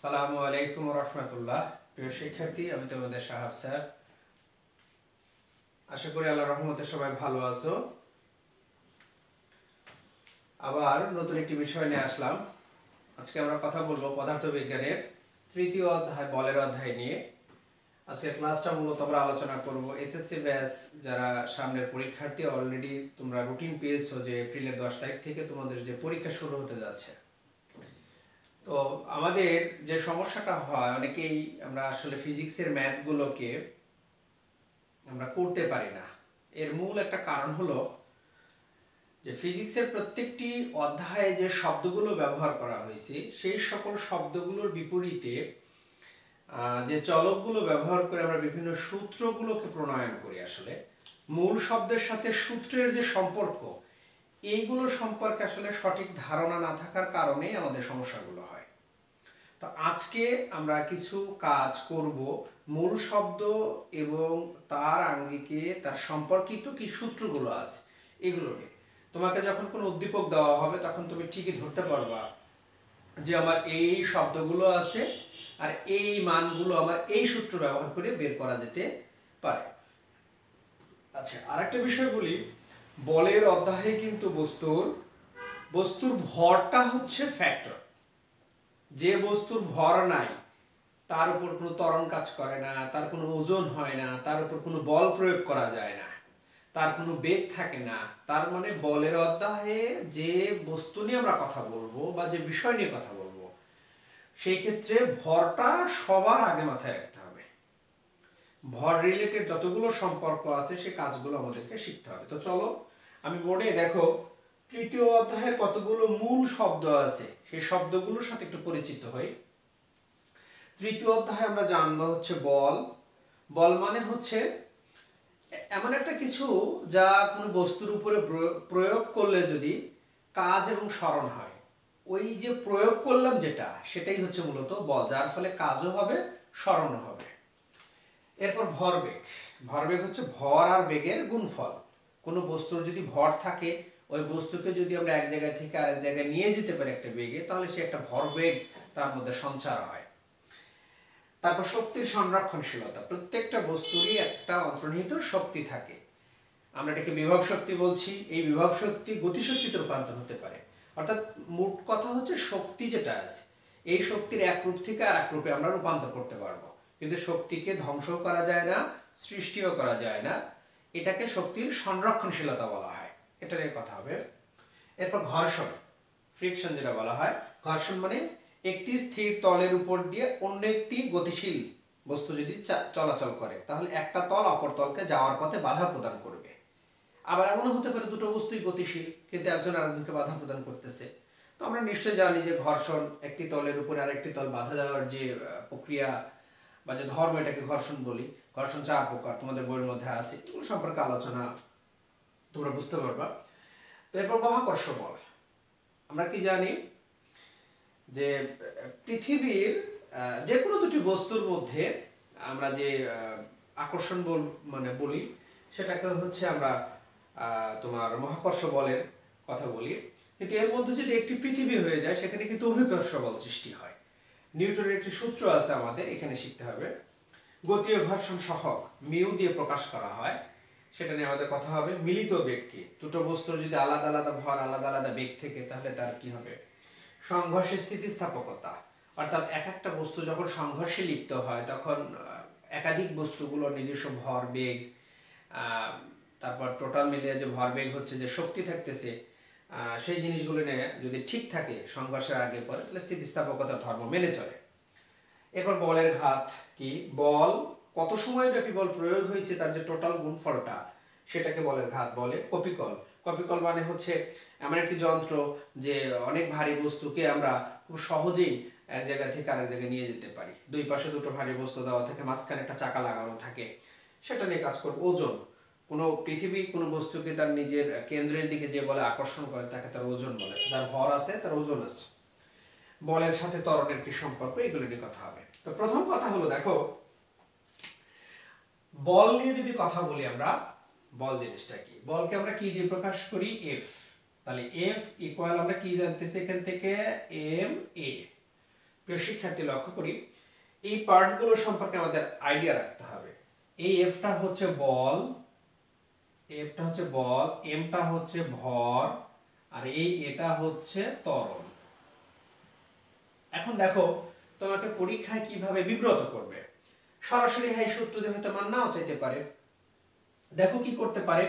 আসসালামু আলাইকুম ওয়া রাহমাতুল্লাহ। প্রিয় শিক্ষার্থী, আমি তোমাদের সাহাব স্যার। আশা করি আল্লাহর রহমতে সবাই ভালো আছো। আবার নতুন একটি বিষয় নিয়ে আসলাম। আজকে আমরা কথা বলবো পদার্থবিজ্ঞানের তৃতীয় অধ্যায় বলের অধ্যায় নিয়ে। আজকে ক্লাসটা মূলত আমরা আলোচনা করব এসএসসি ব্যাচ যারা সামনের পরীক্ষার্থী, অলরেডি তোমরা রুটিন পেয়েছো যে এপ্রিলের 10 তারিখ থেকে তোমাদের যে পরীক্ষা শুরু হতে যাচ্ছে। তো আমাদের যে সমস্যাটা হয়, অনেকেই আমরা আসলে ফিজিক্সের ম্যাথগুলোকে আমরা করতে পারি না। এর মূল একটা কারণ হলো যে ফিজিক্সের প্রত্যেকটি অধ্যায়ে যে শব্দগুলো ব্যবহার করা হয়েছে সেই সকল শব্দগুলোর বিপরীতে যে চলকগুলো ব্যবহার করে আমরা বিভিন্ন সূত্রগুলোকে প্রণয়ন করি, আসলে মূল শব্দের সাথে সূত্রের যে সম্পর্ক, এইগুলো সম্পর্কে আসলে সঠিক ধারণা না থাকার কারণেই আমাদের সমস্যাগুলো হয়। তো আজকে আমরা কিছু কাজ করব মূল শব্দ এবং তার আঙ্গিকে তার সম্পর্কিত কি সূত্রগুলো আছে এগুলো নিয়ে। তোমাকে যখন কোনো উদ্দীপক দেওয়া হবে তখন তুমি ঠিকই ধরতে পারবা যে আমার এই শব্দগুলো আছে আর এই মানগুলো আমার এই সূত্র ব্যবহার করে বের করা যেতে পারে। আচ্ছা, আরেকটা বিষয় বলি, বলের অধ্যায়ে কিন্তু বস্তুর ভরটা হচ্ছে ফ্যাক্টর। যে বস্তুর ভর নাই তার উপর কোনো ত্বরণ কাজ করে না, তার কোনো ওজন হয় না, তার উপর কোনো বল প্রয়োগ করা যায় না, তার কোনো বেগ থাকে না। তার মানে বলের অধ্যায়ে যে বস্তু নিয়ে আমরা কথা বলবো বা যে বিষয় নিয়ে কথা বলবো সেই ক্ষেত্রে ভরটা সবার আগে মাথায় রাখতে হবে। ভর রিলেটেড যতগুলো সম্পর্ক আছে সেই কাজগুলো আমাদেরকে শিখতে হবে। তো চলো, আমি বোর্ডে দেখো তৃতীয় অধ্যায়ে কতগুলো মূল শব্দ আছে সেই শব্দগুলোর সাথে একটু পরিচিত হই। তৃতীয় অধ্যায়ে আমরা জানবো হচ্ছে বল। বল মানে হচ্ছে এমন একটা কিছু যা কোনো বস্তুর উপরে প্রয়োগ করলে যদি কাজ এবং স্মরণ হয়, ওই যে প্রয়োগ করলাম যেটা সেটাই হচ্ছে মূলত বল, যার ফলে কাজও হবে স্মরণও হবে। এরপর ভরবেগ। ভরবেগ হচ্ছে ভর আর বেগের গুণফল। কোনো বস্তুর যদি ভর থাকে, ওই বস্তুকে যদি আমরা এক জায়গা থেকে আরেক জায়গায় নিয়ে যেতে পারি একটা বেগে, তাহলে সে একটা ভরবেগ তার মধ্যে সঞ্চার হয়। তারপর শক্তির সংরক্ষণশীলতা। প্রত্যেকটা বস্তুরই একটা অন্তর্নিহিত শক্তি থাকে, আমরা এটাকে বিভব শক্তি বলছি। এই বিভব শক্তি গতিশক্তিতে রূপান্তর হতে পারে। অর্থাৎ মোট কথা হচ্ছে শক্তি যেটা আছে এই শক্তির এক রূপ থেকে আর এক রূপে আমরা রূপান্তর করতে পারবো, কিন্তু শক্তিকে ধ্বংস করা যায় না, সৃষ্টিও করা যায় না। এটাকে শক্তির সংরক্ষণশীলতা বলা হয়, এটা নিয়ে কথা হবে। এরপর ঘর্ষণ, ফ্রিকশন যেটা বলা হয়। ঘর্ষণ মানে একটি স্থির তলের উপর দিয়ে অন্য একটি গতিশীল বস্তু যদি চলাচল করে, তাহলে একটা তল অপর তলকে যাওয়ার পথে বাধা প্রদান করবে। আবার এমনও হতে পারে দুটো বস্তুই গতিশীল কিন্তু একজন আরেকজনকে বাধা প্রদান করতেছে। তো আমরা নিশ্চয়ই জানি যে ঘর্ষণ, একটি তলের উপরে আরেকটি তল বাধা দেওয়ার যে প্রক্রিয়া বা যে ধর্ম, এটাকে ঘর্ষণ বলি। ঘর্ষণ 4 প্রকার, তোমাদের বইয়ের মধ্যে আছে, এগুলো সম্পর্কে আলোচনা তোমরা বুঝতে পারবা। তো এরপর মহাকর্ষ বল। আমরা কি জানি যে পৃথিবীর যে কোনো দুটি বস্তুর মধ্যে আমরা যে আকর্ষণ বল মানে বলি, সেটাকে হচ্ছে আমরা তোমার মহাকর্ষ বলের কথা বলি। কিন্তু এর মধ্যে যদি একটি পৃথিবী হয়ে যায় সেখানে কিন্তু অভিকর্ষ বল সৃষ্টি হয়। নিউটনের একটি সূত্র আছে আমাদের এখানে শিখতে হবে। গতীয় ঘর্ষণ সহগ মিউ দিয়ে প্রকাশ করা হয়, সেটা নিয়ে আমাদের কথা হবে। মিলিত বেগ কি, দুটো বস্তুর যদি আলাদা আলাদা ভর আলাদা আলাদা বেগ থেকে তাহলে তার কি হবে। সংঘর্ষের স্থিতিস্থাপকতা, অর্থাৎ এক একটা বস্তু যখন সংঘর্ষে লিপ্ত হয় তখন একাধিক বস্তুগুলোর নিজস্ব ভর বেগ, তারপর টোটাল মিলিয়ে যে ভর বেগ হচ্ছে যে শক্তি থাকতেছে, সেই জিনিসগুলো নিয়ে যদি ঠিক থাকে সংঘর্ষের আগে পরে, তাহলে স্থিতিস্থাপকতার ধর্ম মেনে চলে। এরপর বলের ঘাত কি, বল কত সময় ব্যাপী বল প্রয়োগ হয়েছে তার যে টোটাল গুণফলটা সেটাকে বলের ঘাত বলে। কপিকল। কপিকল মানে হচ্ছে এমন একটি যন্ত্র যে অনেক ভারী বস্তুকে আমরা খুব সহজেই এক জায়গা থেকে আরেক জায়গায় নিয়ে যেতে পারি। দুই পাশে দুটো ভারী বস্তু দেওয়া থাকে, মাঝখানে একটা চাকা লাগানো থাকে, সেটা নিয়ে কাজ করবে। ওজন, কোনো পৃথিবী কোনো বস্তুকে তার নিজের কেন্দ্রের দিকে যে বলে আকর্ষণ করে তাকে তার ওজন বলে, যার ভর আছে তার ওজন আছে। বলের সাথে ত্বরণের কি সম্পর্ক, এগুলো নিয়ে কথা হবে। তো প্রথম কথা হলো, দেখো বল নিয়ে যদি কথা বলি আমরা, বল জিনিসটা কি, বলকে আমরা কি দিয়ে প্রকাশ করি, এফ। তাহলে এফ ইকুয়াল আমরা কি জানতেছি এখান থেকে, এম এ প্রিয় শিক্ষার্থী লক্ষ্য করি এই পার্টগুলো সম্পর্কে আমাদের আইডিয়া রাখতে হবে। এই এফটা হচ্ছে বল, এমটা হচ্ছে ভর, আর এটা হচ্ছে ত্বরণ। এখন দেখো তোমাকে পরীক্ষায় কিভাবে বিব্রত করবে। সরাসরি হাই সূত্র দিয়ে হয়তো মান নাও চাইতে পারে। দেখো কি করতে পারে,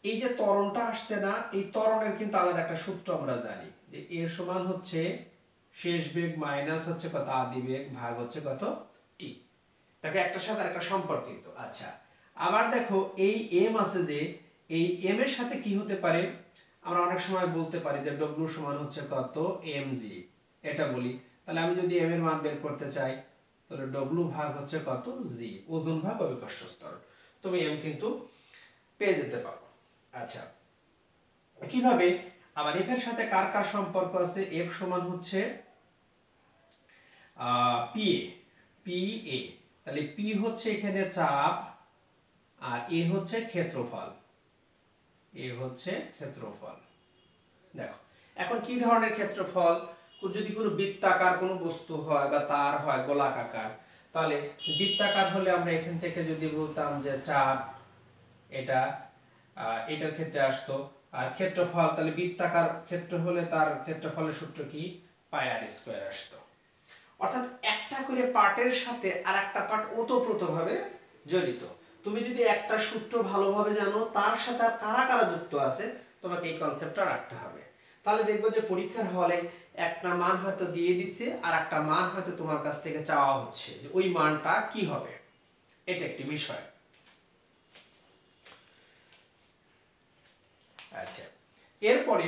এই যে ত্বরণটা আসছে না, এই ত্বরণের কিন্তু আলাদা একটা সূত্র আমরা জানি যে এর সমান হচ্ছে শেষ বেগ মাইনাস হচ্ছে কত আদি বেগ ভাগ হচ্ছে কত টি। দেখো একটার সাথে আরেকটা সম্পর্কিত। আচ্ছা, আবার দেখো এই এম আছে যে এই এম এর সাথে কি হতে পারে, আমরা অনেক সময় বলতে পারি যে ডব্লিউ সমান হচ্ছে কত এম জি, এটা বলি। তাহলে আমি যদি এম এর মান বের করতে চাই তাহলে ডব্লিউ ভাগ হচ্ছে কত জি, ওজন ভাগ অভিকর্ষ ত্বরণ। তুমি এম কিন্তু পেয়ে যেতে পারো। আচ্ছা, কিভাবে আবার এফ এর সাথে কার কার সম্পর্ক আছে, এফ সমান হচ্ছে পি এ, তাহলে পি হচ্ছে এখানে চাপ আর এ হচ্ছে ক্ষেত্রফল, দেখো এখন কি ধরনের ক্ষেত্রফল, যদি কোনো বৃত্তাকার কোনো বস্তু হয় বা তার হয় গোলাকার, তাহলে বৃত্তাকার হলে আমরা এখান থেকে যদি বলতাম যে চাপ এটার ক্ষেত্রে আসতো, আর ক্ষেত্রফল তাহলে বৃত্তাকার ক্ষেত্র হলে তার ক্ষেত্রফলের সূত্র কি পাই আর স্কয়ার আসতো। অর্থাৎ একটা করে পার্টের সাথে আর একটা পার্ট ওতপ্রোতভাবে জড়িত। তুমি যদি একটা সূত্র ভালোভাবে জানো তার সাথে আর কারা কারা যুক্ত আছে তোমাকে এই কনসেপ্টটা রাখতে হবে। তাহলে দেখবো যে পরীক্ষার হলে একটা মান হয়তো দিয়ে দিচ্ছে আর একটা মান হয়তো তোমার কাছ থেকে চাওয়া হচ্ছে যে ওই মানটা কি হবে, এটা একটি বিষয়। আচ্ছা, এরপরে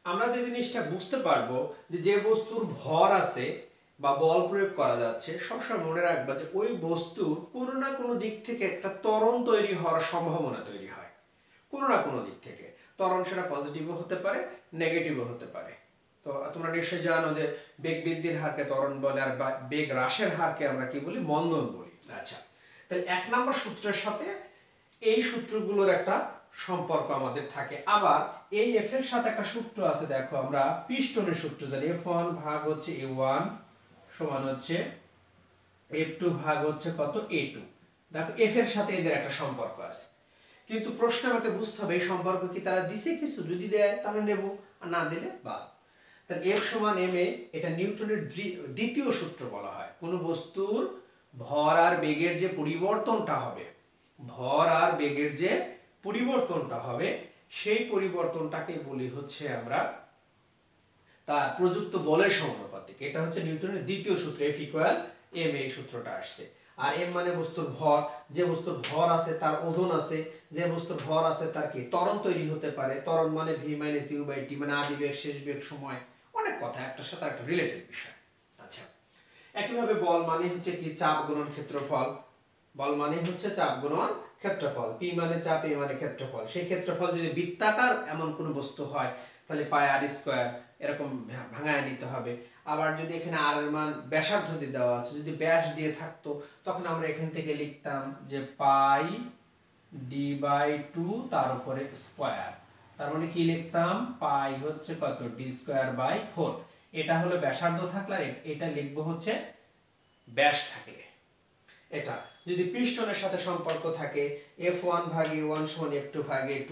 আমরা যে জিনিসটা বুঝতে পারবো যে বস্তুর ভর আছে বা বল প্রয়োগ করা যাচ্ছে, সবসময় মনে রাখবা যে ওই বস্তুর কোনো না কোনো দিক থেকে একটা ত্বরণ তৈরি হওয়ার সম্ভাবনা তৈরি হয়। কোনো না কোনো দিক থেকে ত্বরণ, সেটা পজিটিভও হতে পারে নেগেটিভও হতে পারে। তো তোমরা নিশ্চয়ই জানো যে বেগ বৃদ্ধির হারকে ত্বরণ বলে আর বেগ হ্রাসের হারকে আমরা কি বলি, মন্দন বলি। আচ্ছা, তাহলে 1 নম্বর সূত্রের সাথে এই সূত্রগুলোর একটা সম্পর্ক আমাদের থাকে। আবার এই এফ এর সাথে একটা সূত্র আছে, দেখো আমরা পিস্টনের সূত্র জানি, F1 ভাগ হচ্ছে A1 সমান হচ্ছে F2 ভাগ হচ্ছে কত A2। দেখো এফ এর সাথে এদের একটা সম্পর্ক আছে, কিন্তু প্রশ্ন আমাকে বুঝতে হবে এই সম্পর্ক কি তারা দিছে কিছু, যদি দেয় তাহলে নেব আর না দিলে বাদ। তাহলে F সমান ma, এটা নিউটনের দ্বিতীয় সূত্র বলা হয়। কোন বস্তুর ভর আর বেগের যে পরিবর্তনটা হবে, সেই পরিবর্তনটাকে বলি হচ্ছে আমরা তার প্রযুক্ত বলের সমানুপাতিক। এটা হচ্ছে নিউটনের দ্বিতীয় সূত্র, F ইকুয়াল ma, এই সূত্রটা আসছে। আর m মানে বস্তুর ভর, যে বস্তুর ভর আছে তার ওজন আছে, যে বস্তুর ভর আছে তার কি ত্বরণ তৈরি হতে পারে। ত্বরণ মানে v - u/t, মানে আদি বেগ শেষ বেগ সময়, অনেক কথা একটার সাথে একটা রিলেটেড বিষয়। আচ্ছা, একইভাবে বল মানে হচ্ছে কি চাপ গুণন ক্ষেত্রফল, p মানে চাপ, a মানে ক্ষেত্রফল। সেই ক্ষেত্রফল যদি বৃত্তাকার এমন কোনো বস্তু হয় তাহলে পাই আর স্কয়ার এরকম ভাঙায় নিতে হবে। আবার যদি এখানে আর এর মান ব্যাসার্ধ দিয়ে দেওয়া আছে, যদি ব্যাস দিয়ে থাকতো তখন আমরা এখান থেকে লিখতাম যে পাই d/2 তার উপরে স্কয়ার, তার মানে কি লিখতাম পাই হচ্ছে কত d²/4। এটা হলো ব্যাসার্ধ থাকলে, এটা লিখবো হচ্ছে ব্যাস থাকলে। এটা যদি পিস্টনের সাথে সম্পর্ক থাকে F1 ভাগ A1 সমান F2 ভাগ A2,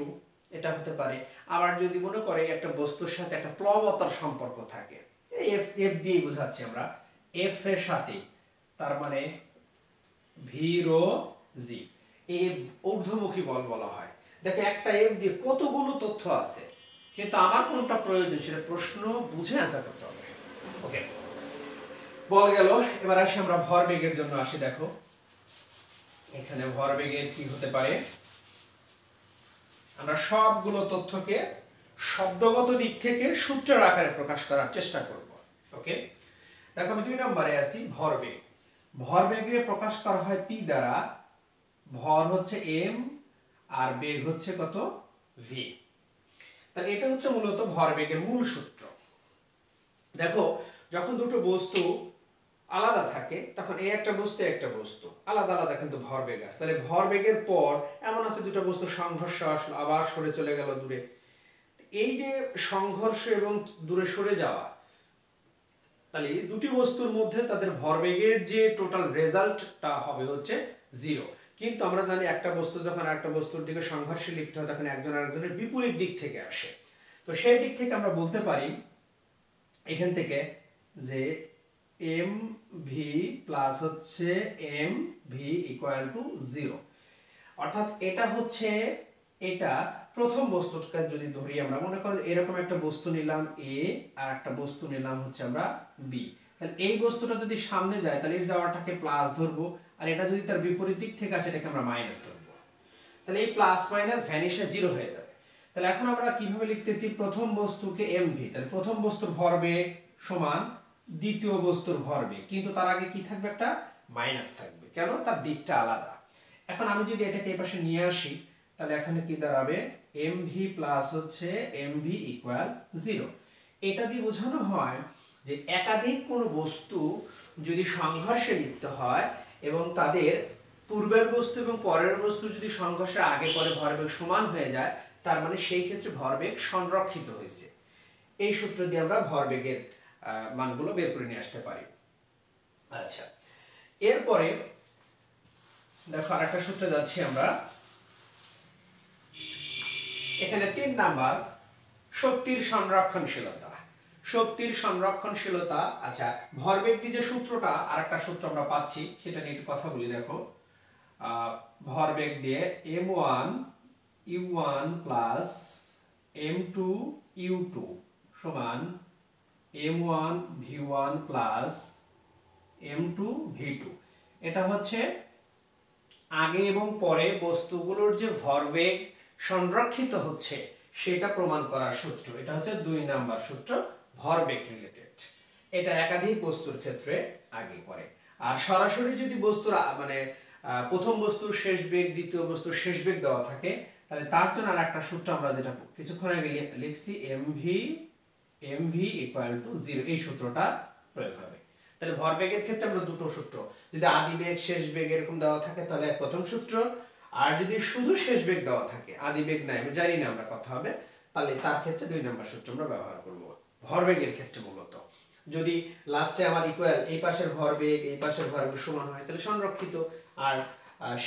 এটা হতে পারে। আবার যদি মনে করে একটা বস্তুর সাথে একটা প্লবতার সম্পর্ক থাকে, এই F দিয়ে বোঝাচ্ছি আমরা, F এর সাথে তার মানে v রো g, এই ঊর্ধ্বমুখী বল বলা হয়। দেখো একটা F দিয়ে কতগুলো তথ্য আছে, কিন্তু আমার কোনটা প্রয়োজন সেটা প্রশ্ন বুঝে অ্যান্সার করতে হবে। ওকে, বল গেল। এবার আসি আমরা ভরবেগের জন্য আসি। দেখো এখানে ভরবেগের কি হতে পারে, আমরা সবগুলো তথ্যকে শব্দগত দিক থেকে সূত্রের আকারে প্রকাশ করার চেষ্টা করব। ওকে, দেখো আমি 2 নম্বরে আছি। ভরবেগে প্রকাশ করা হয় p দ্বারা, ভর হচ্ছে m আর বেগ হচ্ছে কত v। তাহলে এটা হচ্ছে মূলত ভরবেগের মূল সূত্র। দেখো যখন দুটো বস্তু আলাদা থাকে তখন এই একটা বস্তু আলাদা আলাদা কিন্তু ভরবেগ আছে। তাহলে ভরবেগের পর এমন আছে দুটো বস্তু সংঘর্ষ আসলো, আবার সরে চলে গেল দূরে। এই যে সংঘর্ষ এবং দূরে সরে যাওয়া, তাহলে এই দুটি বস্তুর মধ্যে তাদের ভরবেগের যে টোটাল রেজাল্টটা হবে হচ্ছে 0। কিন্তু আমরা জানি একটা বস্তু যখন একটা বস্তুর দিকে সংঘর্ষে লিপ্ত হয় তখন একজন আরেকজনের বিপরীত দিক থেকে আসে। তো সেই দিক থেকে আমরা বলতে পারি এখান থেকে যে এম ভি প্লাস হচ্ছে এম ভি ইকুয়াল টু 0। অর্থাৎ এটা হচ্ছে এটা প্রথম বস্তুটাকে যদি ধরি আমরা, মনে করো এরকম একটা বস্তু নিলাম এ আর একটা বস্তু নিলাম হচ্ছে আমরা বি। তাহলে এই বস্তুটা যদি সামনে যায় তাহলে এর যাওয়াটাকে প্লাস ধরবো, আর এটা যদি তার বিপরীত দিক থেকে আসে এটাকে আমরা মাইনাস ধরবো। তাহলে এই প্লাস মাইনাস ভ্যানিশে 0 হয়ে যাবে। তাহলে এখন আমরা কিভাবে লিখতেছি, প্রথম বস্তুকে এম ভি, তাহলে প্রথম বস্তুর ভরবেগ সমান দ্বিতীয় বস্তুর ভরবেগ, কিন্তু তার আগে কি থাকবে, একটা মাইনাস থাকবে। কেন, তার দিকটা আলাদা। এখন আমি যদি এটাকে এই পাশে নিয়ে আসি তাহলে এখানে কি দাঁড়াবে, এম ভি প্লাস হচ্ছে এম ভি ইকুয়াল 0। এটা দিয়ে বোঝানো হয় যে একাধিক কোনো বস্তু যদি সংঘর্ষে লিপ্ত হয় এবং তাদের পূর্বের বস্তু এবং পরের বস্তু যদি সংঘর্ষের আগে পরে ভরবেগ সমান হয়ে যায়, তার মানে সেই ক্ষেত্রে ভরবেগ সংরক্ষিত হয়েছে। এই সূত্র দিয়ে আমরা ভরবেগের মানগুলো বের করে নিয়ে আসতে পারি। আচ্ছা, এরপরে দেখো আরেকটা সূত্রে যাচ্ছি আমরা। এখানে 3 নাম্বার শক্তির সংরক্ষণশীলতা। শক্তির সংরক্ষণশীলতা, আচ্ছা ভরবেগ দিয়ে যে সূত্রটা, আরেকটা সূত্র আমরা পাচ্ছি সেটা নিয়ে একটু কথা বলি। দেখো ভরবেগ দিয়ে m1 u1 plus m2 u2 সমান m1 v1 plus m2 v2। এটা হচ্ছে আগে এবং পরে বস্তুগুলোর যে ভরবেগ সংরক্ষিত হচ্ছে সেটা প্রমাণ করার সূত্র। এটা হচ্ছে 2 নাম্বার সূত্র, ভরবেগ রিলেটেড। এটা একাধিক বস্তুর ক্ষেত্রে আগে পরে। আর সরাসরি যদি বস্তুর মানে প্রথম বস্তুর শেষ বেগ দ্বিতীয় বস্তুর শেষ বেগ দেওয়া থাকে তাহলে তার জন্য আর একটা সূত্র আমরা যেটা কিছুক্ষণ আগে লিখছি, mv ইকুয়াল টু 0, এই সূত্রটা প্রয়োগ হবে। তাহলে ভরবেগের ক্ষেত্রে আমরা দুটো সূত্র, যদি আদি বেগ শেষ বেগ এরকম দেওয়া থাকে তাহলে প্রথম সূত্র, আর যদি শুধু শেষ বেগ দেওয়া থাকে আদি বেগ নাই আমি জানি না আমরা কথা হবে, তাহলে তার ক্ষেত্রে 2 নম্বর সূত্র আমরা ব্যবহার করব ভরবেগের ক্ষেত্রে। মূলত যদি লাস্টে আমার ইকুয়াল এই পাশের ভরবেগ এই পাশের ভরবেগ সমান হয় তাহলে সংরক্ষিত, আর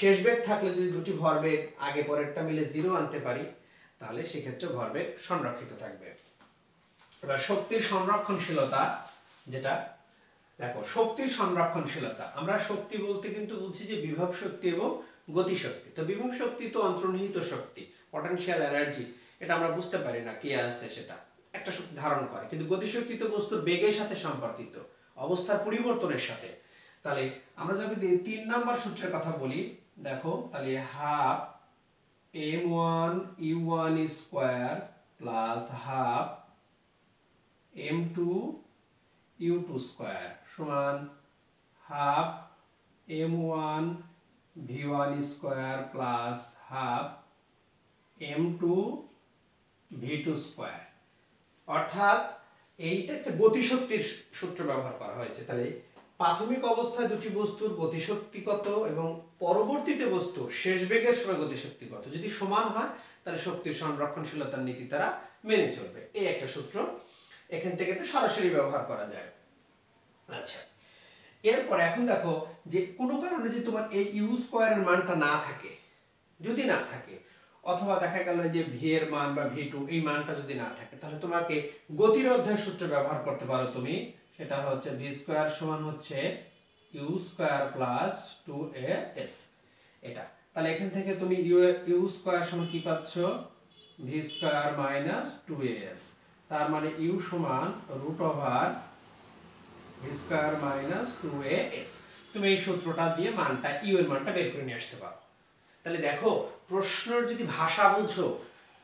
শেষ বেগ থাকলে যদি দুটি ভরবেগ আগে পরেরটা মিলে 0 আনতে পারি তাহলে সেক্ষেত্রে ভরবেগ সংরক্ষিত থাকবে। এবার শক্তির সংরক্ষণশীলতা, যেটা দেখো শক্তির সংরক্ষণশীলতা, আমরা শক্তি বলতে কিন্তু বলছি যে বিভব শক্তি এবং গতিশক্তি। তো বিভব শক্তি তো অন্তর্নিহিত শক্তি, পটেনশিয়াল এনার্জি, এটা আমরা বুঝতে পারি না কি আছে, সেটা একটা শক্তি ধারণ করে। কিন্তু গতিশক্তি তো বস্তুর বেগের সাথে সম্পর্কিত, অবস্থার পরিবর্তনের সাথে। তাহলে আমরা যদি 3 নাম্বার সূত্রের কথা বলি, দেখো তাহলে half m1 u1 square plus half m2 u2 square সমান half m1 v1 square plus half m2 v2 square. অর্থাৎ এইটা একটা গতিশক্তির সূত্র ব্যবহার করা হয়েছে। তাহলে প্রাথমিক অবস্থায় দুটি বস্তুর গতিশক্তি কত এবং পরবর্তীতে বস্তুর শেষ বেগের সময় গতিশক্তি কত যদি সমান হয় তাহলে শক্তির সংরক্ষণশীলতার নীতি তারা মেনে চলবে। এই একটা সূত্র, এখান থেকে এটা সরাসরি ব্যবহার করা যায়। আচ্ছা, এরপর এখন দেখো যে কোনো কারণে যদি তোমার এই ইউ স্কয়ারের মানটা না থাকে, যদি না থাকে, অথবা দেখা গেল যে ভি এর মান বা ভি2 এই মানটা যদি না থাকে তাহলে তোমাকে গতির অধ্যায় সূত্র ব্যবহার করতে পারো তুমি। সেটা হচ্ছে ভি স্কয়ার সমান হচ্ছে ইউ স্কয়ার প্লাস 2as। এটা তাহলে এখান থেকে তুমি ইউ স্কয়ার সমান কি পাচ্ছ, ভি স্কয়ার মাইনাস 2as। তার মানে ইউ সমান root over v square minus 2as। তুমি এই সূত্রটা দিয়ে মানটা ইউ এর মানটা বের করে নিয়ে আসতে পারো। তাহলে দেখো প্রশ্নের যদি ভাষা বুঝো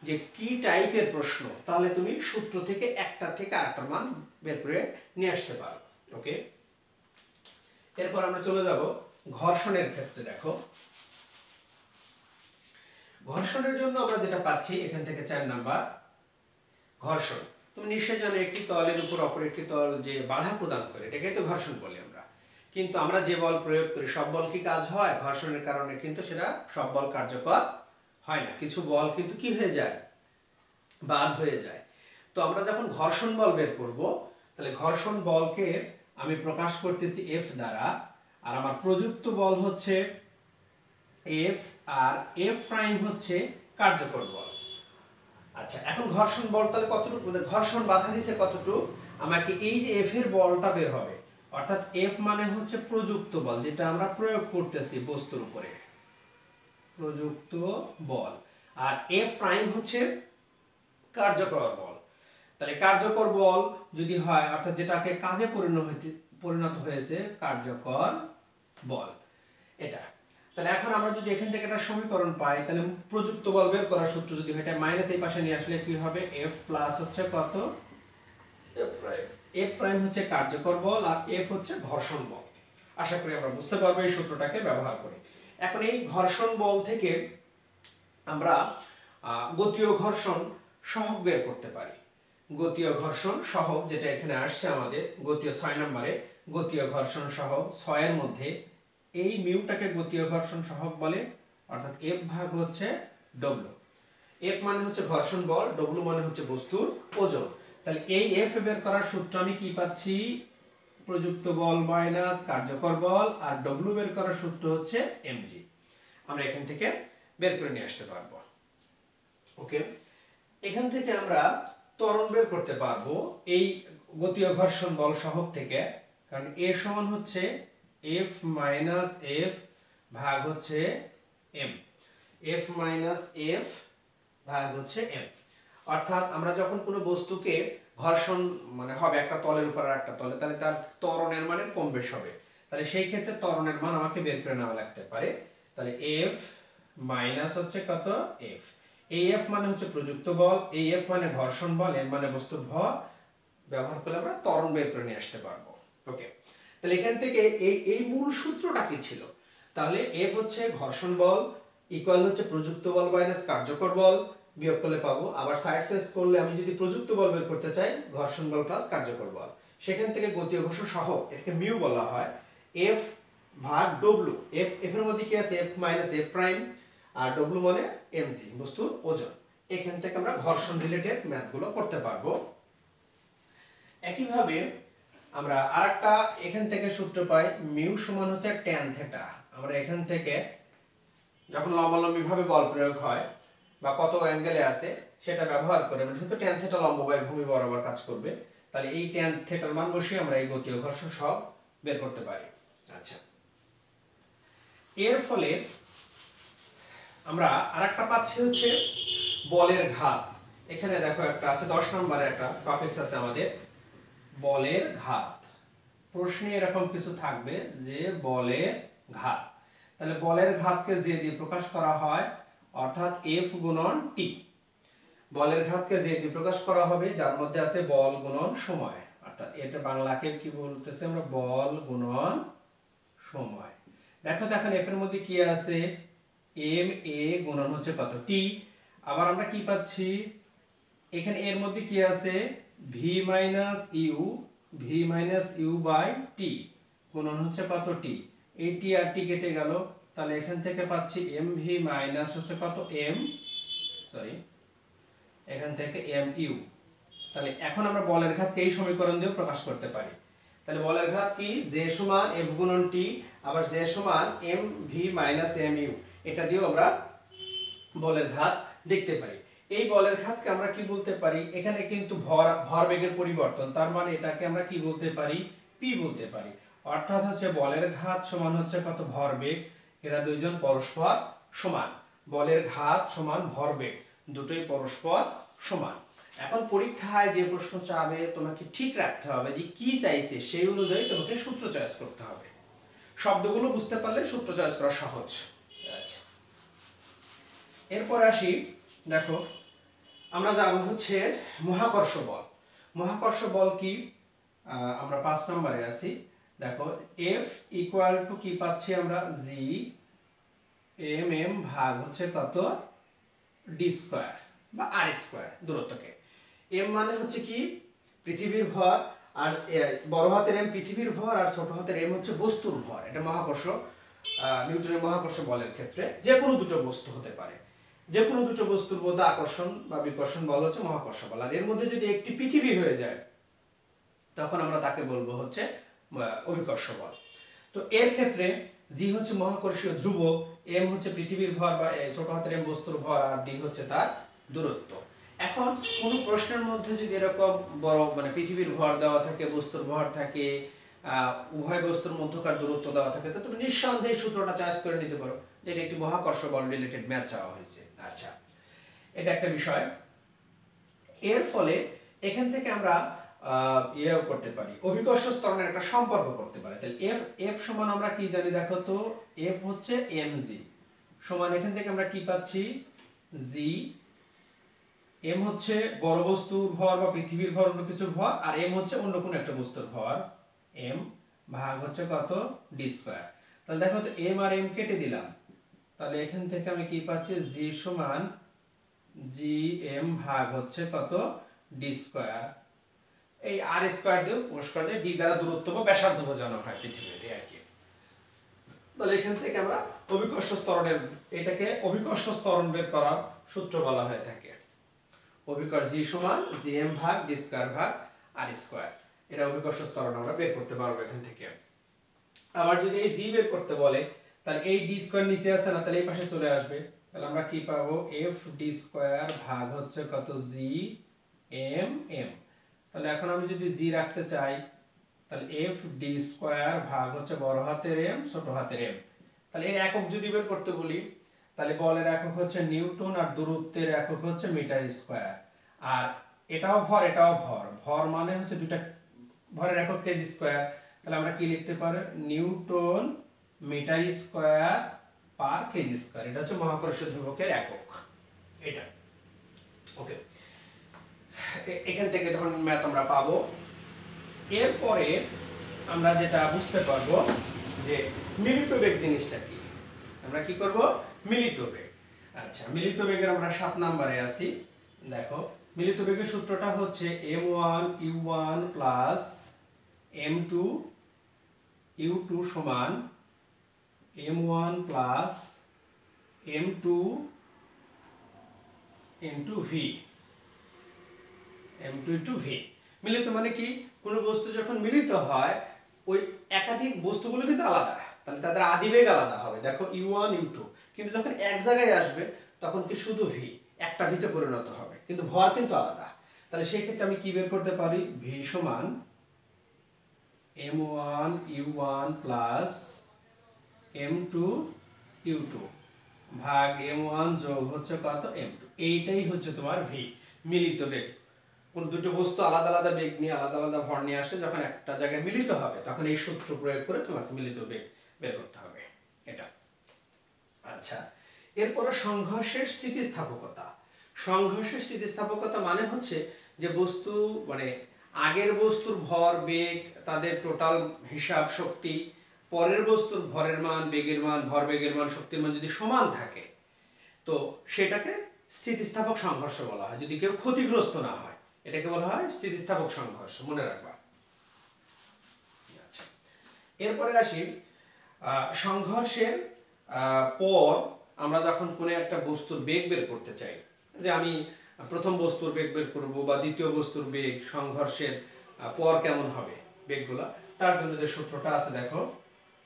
যে কি টাইপের প্রশ্ন, তাহলে তুমি সূত্র থেকে একটা থেকে আরেকটার মান বের করে নিয়ে আসতে পারো। ওকে, এরপর আমরা চলে যাব ঘর্ষণের ক্ষেত্রে। দেখো ঘর্ষণের জন্য আমরা যেটা পাচ্ছি এখান থেকে 4 নাম্বার ঘর্ষণ। তুমি নিশ্চয়ই জানো একটি তলের উপর অপর একটি তল যে বাধা প্রদান করে এটাকে তো ঘর্ষণ বলি আমরা। কিন্তু আমরা যে বল প্রয়োগ করি সব বল কি কাজ হয়? ঘর্ষণের কারণে কিন্তু সেটা সব বল কার্যকর হয় না, কিছু বল কিন্তু কি হয়ে যায়, বাদ হয়ে যায়। তো আমরা যখন ঘর্ষণ বল বের করব তাহলে ঘর্ষণ বলকে আমি প্রকাশ করতেছি এফ দ্বারা, আর আমার প্রযুক্ত বল হচ্ছে এফ, আর এফ প্রাইম হচ্ছে কার্যকর বল। আচ্ছা, এখন ঘর্ষণ বল তাহলে কতটুকু, ঘর্ষণ বাধা দিছে কতটুকু, আমাকে এই যে এফ এর বলটা বের হবে, অর্থাৎ এফ মানে হচ্ছে প্রযুক্ত বল, যেটা আমরা প্রয়োগ করতেছি বস্তুর উপরে, প্রযুক্ত বল, আর এফ প্রাইম হচ্ছে কার্যকর বল। তাহলে কার্যকর বল যদি হয়, অর্থাৎ যেটাকে কাজে পরিণত হয়েছে, কার্যকর বল এটা। তাহলে এখন আমরা যদি এখান থেকে একটা সমীকরণ পাই, তাহলে প্রযুক্ত বল বের করার সূত্র যদি হয়, এটা মাইনাস এই পাশে নিয়ে আসলে কি হবে, এফ প্লাস হচ্ছে কত, এফ প্রাইম। এফ প্রাইম হচ্ছে কার্যকর বল, আর এফ হচ্ছে ঘর্ষণ বল। আশা করি আমরা বুঝতে পারবো এই সূত্রটাকে ব্যবহার করে। এখন এই ঘর্ষণ বল থেকে আমরা গতীয় ঘর্ষণ সহগ বের করতে পারি। গতীয় ঘর্ষণ সহগ যেটা এখানে আসছে আমাদের গতীয় 6 নম্বরে, গতীয় ঘর্ষণ সহগ 6 এর মধ্যে এই মিউটাকে গতীয় ঘর্ষণ সহগ বলে, অর্থাৎ এফ ভাগ হচ্ছে ডব্লু। এফ মানে হচ্ছে ঘর্ষণ বল, ডব্লু মানে হচ্ছে বস্তুর ওজন। তাহলে এই এফ বের করার সূত্র আমি কি পাচ্ছি, প্রযুক্ত বল মাইনাস কার্যকর বল, আর ডব্লু বের করার সূত্র হচ্ছে এমজি। আমরা এখান থেকে বের করে নিয়ে আসতে পারবো। ওকে, এখান থেকে আমরা ত্বরণ বের করতে পারবো এই গতীয় ঘর্ষণ বল সহগ থেকে, কারণ এ সমান হচ্ছে এফ মাইনাস এফ ভাগ হচ্ছে এম, এফ মাইনাস এফ ভাগ হচ্ছে এম। অর্থাৎ আমরা যখন কোনো বস্তুকে ঘর্ষণ মানে হবে একটা তলের উপর আর একটা তলে, তাহলে তার ত্বরণের মানের কম বেশ হবে, তাহলে সেই ক্ষেত্রে ত্বরণের মান আমাকে বের করে নেওয়া লাগতে পারে। তাহলে এফ মাইনাস হচ্ছে কত, এফ। এই এফ মানে হচ্ছে প্রযুক্ত বল, এই এফ মানে ঘর্ষণ বল, এম মানে বস্তুর ভর, ব্যবহার করলে আমরা ত্বরণ বের করে নিয়ে আসতে পারবো। ওকে, তাহলে এখান থেকে এই মূল সূত্রটা কি ছিল, তাহলে এফ হচ্ছে ঘর্ষণ বল ইকুয়াল হচ্ছে প্রযুক্ত বল মাইনাস কার্যকর বল, বিয়োগ করলে পাবো। আবার সাইড শেষ করলে আমি যদি প্রযুক্ত বল বের করতে চাই, ঘর্ষণ বল প্লাস কার্যকর বল, সেখান থেকে গতীয় ঘর্ষণ সহগ, এটাকে মিউ বলা হয়, এফ ভাগ ডব্লু। এফ এর মধ্যে কি আছে, এফ মাইনাস এফ প্রাইম, আর ডব্লু মানে এমজি বস্তুর ওজন। এখান থেকে আমরা ঘর্ষণ রিলেটেড ম্যাথগুলো করতে পারবো। একইভাবে আমরা আরেকটা এখান থেকে সূত্র পাই, মিউ সমান হচ্ছে ট্যান থিটা। আমরা এখান থেকে যখন লম্বালম্বি ভাবে বল প্রয়োগ হয় বা কত অ্যাঙ্গেলে আছে সেটা ব্যবহার করে, যেহেতু ট্যান থিটা লম্ব বাই ভূমি বরাবর কাজ করবে, তাহলে এই ট্যান থিটার মান বসিয়ে আমরা এই গতীয় ঘর্ষণ সহগ বের করতে পারি। আচ্ছা, এর ফলে আমরা আরেকটা পাচ্ছি হচ্ছে বলের ঘাত। এখানে দেখো একটা আছে 10 নম্বরে একটা টপিকস আছে আমাদের, বলের ঘাত। প্রশ্নে এরকম কিছু থাকবে যে বলের ঘাত, তাহলে বলের ঘাতকে যে দিয়ে প্রকাশ করা হয়, অর্থাৎ এফ গুণন টি। বলের ঘাতকে যে দিয়ে প্রকাশ করা হবে যার মধ্যে আছে বল গুণন সময়, অর্থাৎ এটা বাংলাকে কি বলতেছে আমরা, বল গুণন সময়। দেখো দেখেন এফ এর মধ্যে কি আছে, এম এ গুণন হচ্ছে কত, টি। আবার আমরা কি পাচ্ছি, এখানে এর মধ্যে কি আছে, V minus U, V minus U by T গুণন হচ্ছে কত, টি। এই টি আর টি কেটে গেল, তাহলে এখান থেকে পাচ্ছি এম ভি মাইনাস হচ্ছে কত, এম সরি এখান থেকে এম ইউ। তাহলে এখন আমরা বলের ঘাতকে এই সমীকরণ দিয়েও প্রকাশ করতে পারি। তাহলে বলের ঘাত কি, জে সমান এফ গুণন টি, আবার জে সমান m v minus m u, এটা দিয়েও আমরা বলের ঘাত দেখতে পারি। এই বলের ঘাতকে আমরা কি বলতে পারি, এখানে কিন্তু ভরবেগের পরিবর্তন, তার মানে এটাকে আমরা কি বলতে পারি, পি বলতে পারি। অর্থাৎ হচ্ছে বলের ঘাত সমান হচ্ছে কত, ভরবেগ। এরা দুইজন পরস্পর সমান, বলের ঘাত সমান ভরবেগ, দুটোই পরস্পর সমান। এখন পরীক্ষায় যে প্রশ্ন চাবে তোমাকে ঠিক রাখতে হবে যে কি চাইছে, সেই অনুযায়ী তোমাকে সূত্র চয়েস করতে হবে। শব্দগুলো বুঝতে পারলে সূত্র চয়েস করা সহজ। আচ্ছা, এরপর আসি, দেখো আমরা যাব হচ্ছে মহাকর্ষ বল। মহাকর্ষ বল কি, আমরা 5 নম্বরে আছি। দেখো এফ ইকুয়াল টু কি পাচ্ছি আমরা, জি এম এম ভাগ হচ্ছে কত, ডি স্কয়ার বা আর স্কয়ার, দূরত্বকে। এম মানে হচ্ছে কি পৃথিবীর ভর, আর বড় হাতের এম পৃথিবীর ভর, আর ছোট হাতের এম হচ্ছে বস্তুর ভর। এটা মহাকর্ষ, নিউটনের মহাকর্ষ বলের ক্ষেত্রে যে কোনো দুটো বস্তু হতে পারে, যে কোনো দুটো বস্তুর মধ্যে আকর্ষণ বা বিকর্ষণ বল হচ্ছে মহাকর্ষ বল। আর এর মধ্যে যদি একটি পৃথিবী হয়ে যায় তখন আমরা তাকে বলবো হচ্ছে অভিকর্ষ বল। তো এর ক্ষেত্রে জি হচ্ছে মহাকর্ষীয় ধ্রুবক, এম হচ্ছে পৃথিবীর ভর বা ছোট হাতের এম বস্তুর ভর, আর ডি হচ্ছে তার দূরত্ব। এখন কোন প্রশ্নের মধ্যে যদি এরকম বড় পৃথিবীর ভর দেওয়া থাকে, বস্তুর ভর থাকে, উভয় বস্তুর মধ্যকার দূরত্ব দেওয়া থাকে, তো তুমি নিঃসন্দেহে সূত্রটা চয়েস করে নিতে পারো যে এটা একটি মহাকর্ষ বল রিলেটেড ম্যাথ চাওয়া হয়েছে। আচ্ছা, এটা একটা বিষয়। এর ফলে এখান থেকে আমরা ইয়েও করতে পারি, অভিকর্ষ ত্বরণের একটা সম্পর্ক করতে পারি। তাহলে এফ সমান আমরা কি জানি দেখো তো, এফ হচ্ছে mg সমান, এখান থেকে আমরা কি পাচ্ছি, জি। এম হচ্ছে বড় বস্তুর ভর বা পৃথিবীর ভর, অন্য কিছুর ভর, আর এম হচ্ছে অন্য কোনো একটা বস্তুর ভর, এম ভাগ হচ্ছে কত, ডি স্কয়ার। তাহলে দেখো তো এম আর এম কেটে দিলাম, তাহলে এখান থেকে আমি কি পাচ্ছি, জি সমান জি এম ভাগ হচ্ছে কত, ডি স্কয়ার। এই আর স্কয়ার দিয়ে পুরস্কার দিয়ে ডি দ্বারা দূরত্ব বা ব্যাসার্ধ বোঝানো হয় পৃথিবীর আর কি। তাহলে এখান থেকে আমরা অভিকর্ষ ত্বরণের, এটাকে অভিকর্ষ ত্বরণ বের করার সূত্র বলা হয়ে থাকে। অভিকর্ষ জি সমান জি এম ভাগ ডি স্কয়ার ভাগ আর স্কয়ার, এটা অভিকর্ষ ত্বরণ আমরা বের করতে পারবো এখান থেকে। আবার যদি এই জি বের করতে বলে, তাহলে এই ডি স্কয়ার নিচে আছে না, তাহলে এই পাশে চলে আসবে। তাহলে আমরা কি পাবো, এফ ডি স্কয়ার ভাগ হচ্ছে কত, জি এম এম। তাহলে এখন আমি যদি জি রাখতে চাই, তাহলে এফ ডি স্কয়ার ভাগ হচ্ছে বড় হাতের এম ছোট হাতের এম। তাহলে এর একক যদি বের করতে বলি, তাহলে বলের একক হচ্ছে নিউটন আর দূরত্বের একক হচ্ছে মিটার স্কয়ার। আর এটাও ভর এটাও ভর, ভর মানে হচ্ছে দুইটা ভরের একক কেজি স্কয়ার। তাহলে আমরা কি লিখতে পারি, newton metre square per kg square. এটা হচ্ছে মহাকর্ষীয় ধ্রুবকের একক, এটা। ওকে, এখান থেকে ধরুন ম্যাথ আমরা পাবো। এরপরে আমরা যেটা বুঝতে পারবো যে মিলিত বেগ জিনিসটা কি, আমরা কি করব, মিলিত বেগ। আচ্ছা, মিলিত বেগের আমরা 7 নম্বরে আছি। দেখো, মিলিত বেগের সূত্রটা হচ্ছে m1 u1 plus m2 u2 সমান m1 plus m2 into v, m2 into v। মিলিত মানে কি, কোনো বস্তু যখন মিলিত হয়, ওই একাধিক বস্তুগুলো কিন্তু আলাদা, তাহলে তাদের আদিবেগ আলাদা হবে। দেখো u1 u2, কিন্তু যখন এক জায়গায় আসবে তখন কি শুধু v, একটা ভিতে পরিণত হবে, কিন্তু ভর কিন্তু আলাদা। তাহলে সেই ক্ষেত্রে আমি কি বের করতে পারি, v সমান m1 u1 plus m2 u2 ভাগ m1 যোগ হচ্ছে কত, m2। এইটাই হচ্ছে তোমার v, মিলিত বেগ। কোন দুটো বস্তু আলাদা আলাদা বেগ নিয়ে আলাদা আলাদা ভর নিয়ে আসে, যখন একটা জায়গায় মিলিত হবে তখন এই সূত্র প্রয়োগ করে তোমাকে মিলিত বেগ বের করতে হবে, এটা। আচ্ছা, এরপরে সংঘর্ষের স্থিতিস্থাপকতা। সংঘর্ষের স্থিতিস্থাপকতা মানে হচ্ছে যে বস্তু আগের বস্তুর ভর বেগ, তাদের টোটাল হিসাব শক্তি, পরের বস্তুর ভরের মান, বেগের মান, ভর বেগের মান, শক্তির মান যদি সমান থাকে, তো সেটাকে স্থিতিস্থাপক সংঘর্ষ বলা হয়। যদি কেউ ক্ষতিগ্রস্ত না হয়, এটাকে বলা হয় স্থিতিস্থাপক সংঘর্ষ, মনে রাখবা। আচ্ছা, এরপরে আসি সংঘর্ষের পর আমরা যখন কোনো একটা বস্তুর বেগ বের করতে চাই, যে আমি প্রথম বস্তুর বেগ বের করব বা দ্বিতীয় বস্তুর বেগ, সংঘর্ষের পর কেমন হবে বেগগুলো, তার জন্য যে সূত্রটা আছে দেখো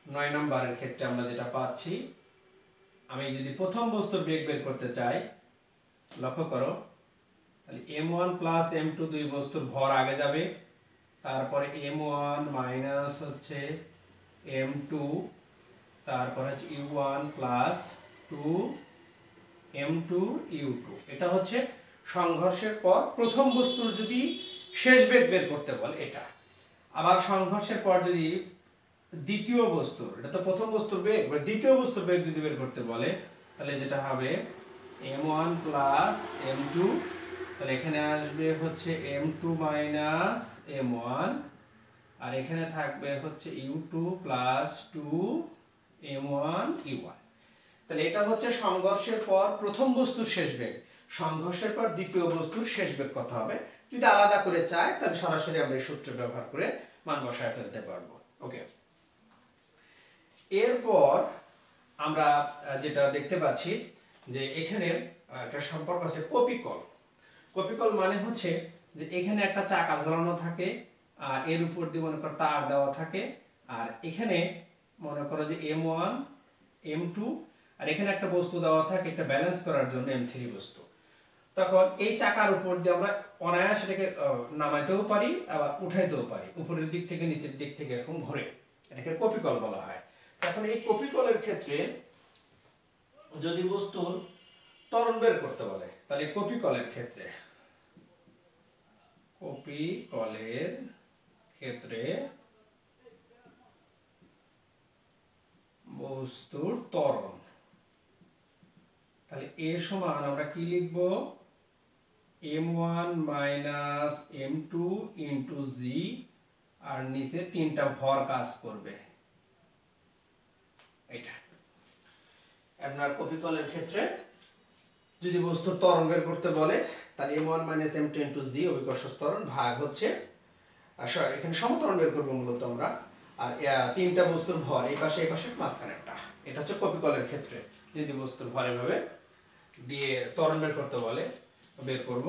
9 নম্বরের ক্ষেত্রে আমরা যেটা পাচ্ছি, আমি যদি প্রথম বস্তুর বেগ বের করতে চাই, লক্ষ্য করো, তাহলে m1 প্লাস m2 দুই বস্তুর ভর আগে যাবে, তারপরে m1 মাইনাস হচ্ছে m2, তারপর হচ্ছে u1 প্লাস 2 m2 u2। এটা হচ্ছে সংঘর্ষের পর প্রথম বস্তুর যদি শেষ বেগ বের করতে বলে এটা। আবার সংঘর্ষের পর যদি দ্বিতীয় বস্তুর, এটা তো প্রথম বস্তুর বেগ, দ্বিতীয় বস্তুর বেগ যদি বের করতে বলে, তাহলে যেটা হবে m1 প্লাস m2, তাহলে এখানে আসবে হচ্ছে m2 মাইনাস m1, আর এখানে থাকবে হচ্ছে u2 প্লাস 2 m1 u1। তাহলে এটা হচ্ছে সংঘর্ষের পর প্রথম বস্তুর শেষ বেগ, সংঘর্ষের পর দ্বিতীয় বস্তুর শেষ বেগ কত হবে। যদি আলাদা করে চাই তাহলে সরাসরি আমরা এই সূত্র ব্যবহার করে মান বসায় ফেলতে পারবো। ওকে, এরপর আমরা যেটা দেখতে পাচ্ছি যে এখানে একটা সম্পর্ক আছে কপিকল। কপিকল মানে হচ্ছে যে এখানে একটা চাকা ঝোলানো থাকে আর এর উপর দিয়ে মনে করো তার দেওয়া থাকে, আর এখানে মনে করো যে M1 M2, আর এখানে একটা বস্তু দেওয়া থাকে একটা ব্যালেন্স করার জন্য M3 বস্তু। তখন এই চাকার উপর দিয়ে আমরা অনায়াসে এটাকে নামাইতেও পারি আবার উঠাইতেও পারি, উপরের দিক থেকে নিচের দিক থেকে এরকম ঘুরে, এটাকে কপিকল বলা হয়। এখন এই কপিকলের ক্ষেত্রে যদি বস্তুর ত্বরণ বের করতে বলে, তাহলে কপিকলের ক্ষেত্রে বস্তুর ত্বরণ, তাহলে এ সমান আমরা কি লিখব, M1 minus M2 into G, আর নিচে তিনটা ভর কাজ করবে। এটা আপনার কপিকলের ক্ষেত্রে যদি বস্তুর ত্বরণ বের করতে বলে, তাহলে M1 minus M2 into G অভিকর্ষ ত্বরণ ভাগ হচ্ছে, এখানে সমত্বরণ বের করবো মূলত আমরা, আর তিনটা বস্তুর ভর এই পাশে মাঝখানেরটা। এটা হচ্ছে কপিকলের ক্ষেত্রে যদি বস্তুর ভর এভাবে দিয়ে ত্বরণ বের করতে বলে বের করব।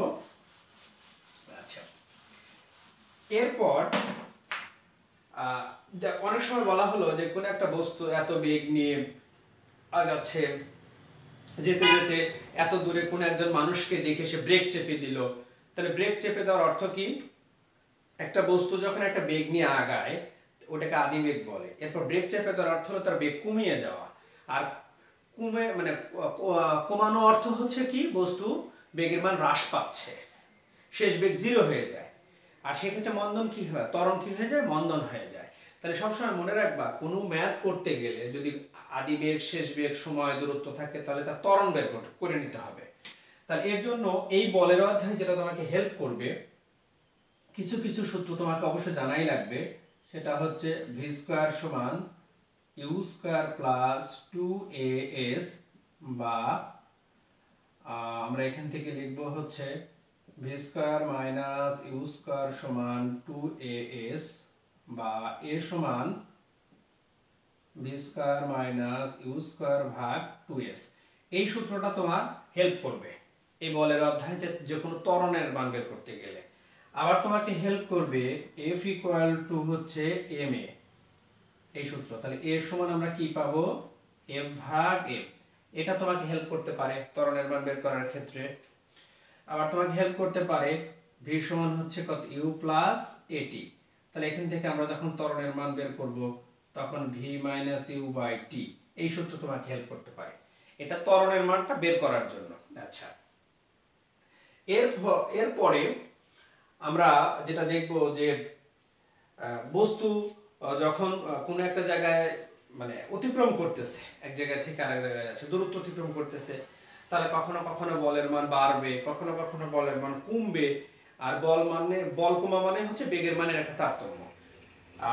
আচ্ছা, এরপর অনেক সময় বলা হলো যে কোনো একটা বস্তু এত বেগ নিয়ে আগাচ্ছে, যেতে যেতে এত দূরে কোনো একজন মানুষকে দেখে সে ব্রেক চেপে দিল। তাহলে ব্রেক চেপে দেওয়ার অর্থ কি, একটা বস্তু যখন একটা বেগ নিয়ে আগায় ওটাকে আদিবেগ বলে। এরপর ব্রেক চেপে দেওয়ার অর্থ হলো তার বেগ কমিয়ে যাওয়া, আর কমানো অর্থ হচ্ছে কি বস্তু বেগের মান হ্রাস পাচ্ছে, শেষ বেগ 0 হয়ে যায়। আর সেক্ষেত্রে মন্দন কি হয়, ত্বরণ কি হয়ে যায়, মন্দন হয়ে যায়। তাহলে সবসময় মনে রাখবা কোনো ম্যাথ করতে গেলে যদি আদি বেগ, শেষ বেগ, সময়, দূরত্ব থাকে, তাহলে তার ত্বরণ বের করে নিতে হবে। তাহলে এর জন্য এই বলের অধ্যায় যেটা তোমাকে হেল্প করবে, কিছু কিছু সূত্র তোমাকে অবশ্যই জানাই লাগবে। সেটা হচ্ছে ভি স্কয়ার সমান ইউ স্কয়ার প্লাস 2as, বা আমরা এখান থেকে লিখব হচ্ছে v square minus u square সমান 2as, বা a সমান v square minus u square ভাগ 2s। এই সূত্রটা তোমার হেল্প করবে এই বলের অধ্যায়ে যে কোনো ত্বরণের মান বের করতে গেলে। আবার তোমাকে হেল্প করবে F ইকুয়াল টু হচ্ছে ma, এই সূত্র। তাহলে এর সমান আমরা কি পাবো, F ভাগ m। এটা তোমাকে হেল্প করতে পারে ত্বরণের মান বের করার ক্ষেত্রে। আবার তোমাকে হেল্প করতে পারে v সমান হচ্ছে কত, u প্লাস at। তাহলে এখান থেকে আমরা যখন ত্বরণের মান বের করব তখন v মাইনাস ইউ বাই টি, এই সূত্র তোমাকে হেল্প করতে পারে এটা ত্বরণের মানটা বের করার জন্য। আচ্ছা, এরপরে আমরা যেটা দেখব যে বস্তু যখন কোনো একটা জায়গায় মানে অতিক্রম করতেছে, এক জায়গা থেকে আরেক জায়গায় যাচ্ছে, দূরত্ব অতিক্রম করতেছে, তাহলে কখনো কখনো বলের মান বাড়বে, কখনো কখনো বলের মান কমবে। আর বল কমা মানে হচ্ছে বেগের মানের একটা তারতম্য।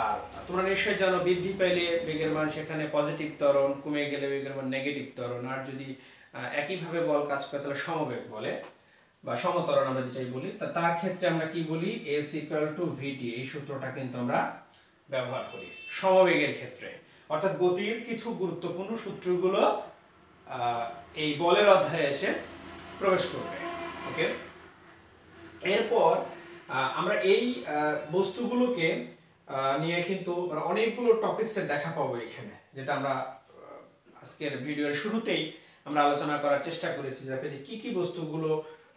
আর তোমরা নিশ্চয়ই জানো বৃদ্ধি পাইলে বেগের মান সেখানে পজিটিভ ত্বরণ, কমে গেলে বেগের মান নেগেটিভ ত্বরণ। আর যদি একইভাবে বল কাজ করে তাহলে সমবেগ বলে বা সমত্বরণ আমরা যেটাই বলি। তার ক্ষেত্রে আমরা কি বলি, S ইকুয়াল টু VT, এই সূত্রটা কিন্তু আমরা ব্যবহার করি সমবেগের ক্ষেত্রে। অর্থাৎ গতির কিছু গুরুত্বপূর্ণ সূত্রগুলো এই বলের অধ্যায়ে এসে প্রবেশ করবে। ওকে, এরপর আমরা এই বস্তুগুলোকে নিয়ে কিন্তু অনেকগুলো টপিকসের দেখা পাবো এখানে, যেটা আমরা আজকের ভিডিওর শুরুতেই আমরা আলোচনা করার চেষ্টা করেছি, যে কি কি বস্তুগুলো,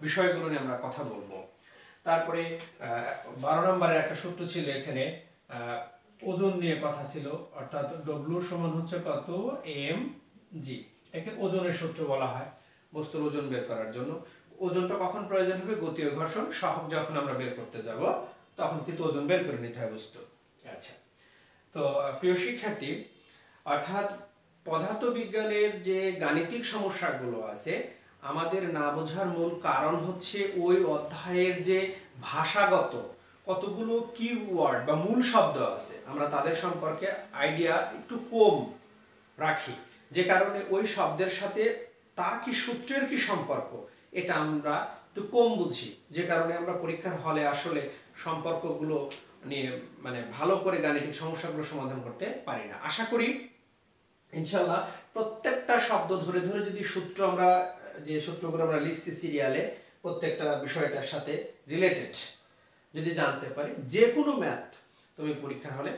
বিষয়গুলো নিয়ে আমরা কথা বলবো। তারপরে 12 নম্বরের একটা সূত্র ছিল এখানে, ওজন নিয়ে কথা ছিল, অর্থাৎ W সমান হচ্ছে কত, mg। একে ওজনের সূত্র বলা হয় বস্তুর ওজন বের করার জন্য। ওজনটা কখন প্রয়োজন হবে, গতি ও ঘর্ষণ সহগ যখন আমরা বের করতে যাব তখন কিন্তু ওজন বের করে নিতে হয় বস্তু। আচ্ছা, তো প্রিয় শিক্ষার্থী, অর্থাৎ পদার্থবিজ্ঞানের যে গাণিতিক সমস্যাগুলো আছে আমাদের না বোঝার মূল কারণ হচ্ছে ওই অধ্যায়ের যে ভাষাগত কতগুলো কিওয়ার্ড বা মূল শব্দ আছে আমরা তাদের সম্পর্কে আইডিয়া একটু কম রাখি, যে কারণে ওই শব্দের সাথে তার কি সূত্রের কি সম্পর্ক এটা আমরা একটু কম বুঝি, যে কারণে আমরা পরীক্ষার হলে আসলে সম্পর্কগুলো নিয়ে মানে ভালো করে গাণিতিক সমস্যাগুলো সমাধান করতে পারি না। আশা করি ইনশাআল্লাহ প্রত্যেকটা শব্দ ধরে ধরে যদি সূত্র আমরা যে সূত্রগুলো আমরা লিখছি সিরিয়ালে প্রত্যেকটা বিষয়টার সাথে রিলেটেড, যদি জানতে পারি যে কোনো ম্যাথ তুমি পরীক্ষার হলে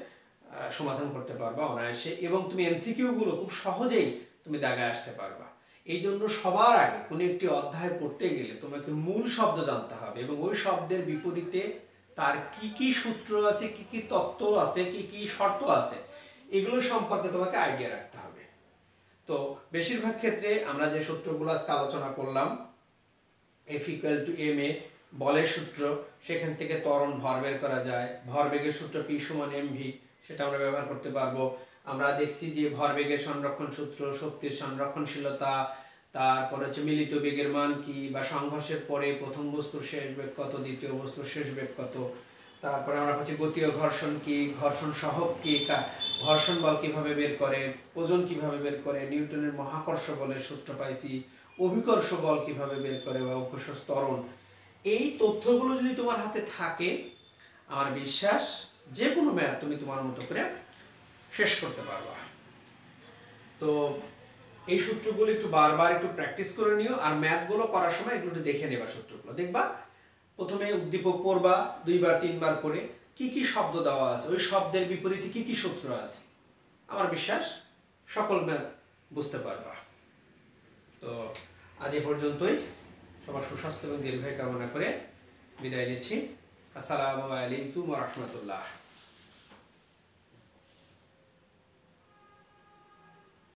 সমাধান করতে পারবা অনায়াসে, এবং তুমি এমসিকিউগুলো খুব সহজেই তুমি দাগায় আসতে পারবা। এই জন্য সবার আগে কোনো একটি অধ্যায় পড়তে গেলে তোমাকে মূল শব্দ জানতে হবে, এবং ওই শব্দের বিপরীতে তার কি কি সূত্র আছে, কি কি তত্ত্ব আছে, কি কি শর্ত আছে, এগুলো সম্পর্কে তোমাকে আইডিয়া রাখতে হবে। তো বেশিরভাগ ক্ষেত্রে আমরা যে সূত্রগুলো আজকে আলোচনা করলাম, F=ma বলের সূত্র, সেখান থেকে ত্বরণ ভর বের করা যায়, ভরবেগের সূত্র P = mv, সেটা আমরা ব্যবহার করতে পারবো। আমরা দেখছি যে ভরবেগের সংরক্ষণ সূত্র, শক্তির সংরক্ষণশীলতা, তারপর হচ্ছে মিলিত বেগের মান কি, বা সংঘর্ষের পরে প্রথম বস্তুর শেষ বেগ কত, দ্বিতীয় বস্তুর শেষ বেগ কত, তারপরে আমরা পাচ্ছি গতীয় ঘর্ষণ কি, ঘর্ষণ সহগ কি, ঘর্ষণ বল কিভাবে বের করে, ওজন কিভাবে বের করে, নিউটনের মহাকর্ষ বলের সূত্র পাইছি, অভিকর্ষ বল কিভাবে বের করে, বা অভিকর্ষ ত্বরণ। এই তথ্যগুলো যদি তোমার হাতে থাকে, আমার বিশ্বাস যে কোনো ম্যাথ তুমি তোমার মতো করে শেষ করতে পারবা। তো এই সূত্রগুলো একটু বারবার একটু প্র্যাকটিস করে নিও, আর ম্যাথগুলো করার সময় এগুলো একটু দেখে নেবা। সূত্রগুলো দেখবা, প্রথমে উদ্দীপক পড়বা 2বার 3বার করে, কি কি শব্দ দেওয়া আছে, ওই শব্দের বিপরীতে কি কি সূত্র আছে, আমার বিশ্বাস সকল ম্যাথ বুঝতে পারবা। তো আজ এ পর্যন্তই। সবার সুস্বাস্থ্য এবং দীর্ঘায়ু কামনা করে বিদায় নিচ্ছি। আসসালামু আলাইকুম ওয়া রাহমাতুল্লাহ।